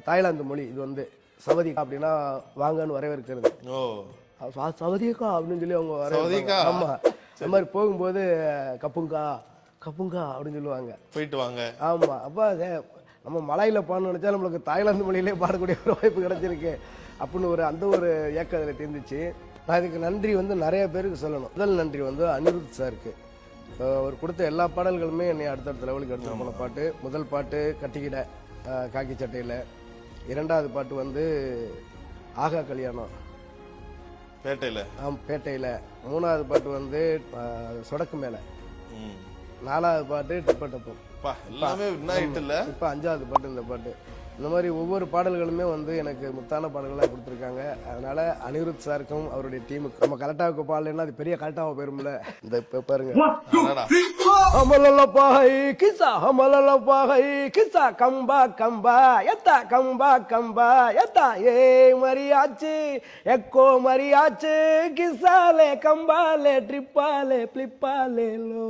Thailand மொழி. இது வந்து சவதி அப்படின்னா வாங்கன்னு வரவேற்கிறது. சவதிக்கா அப்படின்னு சொல்லி அவங்க வரவேற்க. ஆமா, அந்த மாதிரி போகும்போது கப்புங்கா கப்புங்கா அப்படின்னு சொல்லுவாங்க, போயிட்டு வாங்க. ஆமா, அப்ப நம்ம மலையில பாடணும்னு நினைச்சா நம்மளுக்கு தாய்லாந்து மொழியிலே பாடக்கூடிய ஒரு வாய்ப்பு கிடைச்சிருக்கு அப்படின்னு அந்த ஒரு ஏக்கம் அதில் தெரிஞ்சிச்சு. நான் இதுக்கு நன்றி வந்து நிறைய பேருக்கு சொல்லணும். முதல் நன்றி வந்து அனிருத் சாருக்கு. அவர் கொடுத்த எல்லா பாடல்களுமே என்னை அடுத்தடுத்த லெவலுக்கு எடுத்து போன பாட்டு. முதல் பாட்டு கட்டிக்கிட காக்கி சட்டையில், இரண்டாவது பாட்டு வந்து ஆகா கல்யாணம் பேட்டையில், பேட்டையில், மூணாவது பாட்டு வந்து சொடக்கு மேலே, நாலாவது பாட்டு டப்ப டப்பம், இப்போ அஞ்சாவது பாட்டு இந்த பாட்டு. இந்த மாதிரி ஒவ்வொரு பாடல்களுமே வந்து எனக்கு முத்தான பாடல்களாக கொடுத்துருக்காங்க. அதனால அனிருத் சாருக்கும் அவருடைய டீமுக்கு நம்ம கலெக்டாவுக்கு பாடலைன்னா அது பெரிய கலெக்டாக போயிரும்ல. இந்த இப்போ பாருங்க, கிசா கம்பா கம்பா எத்தா கம்பா கம்பா எத்தா ஏ மரியாச்சு எக்கோ மரியாச்சு கிசாலே கம்பாலே ட்ரிப்பாலே பிளிப்பாலே லோ.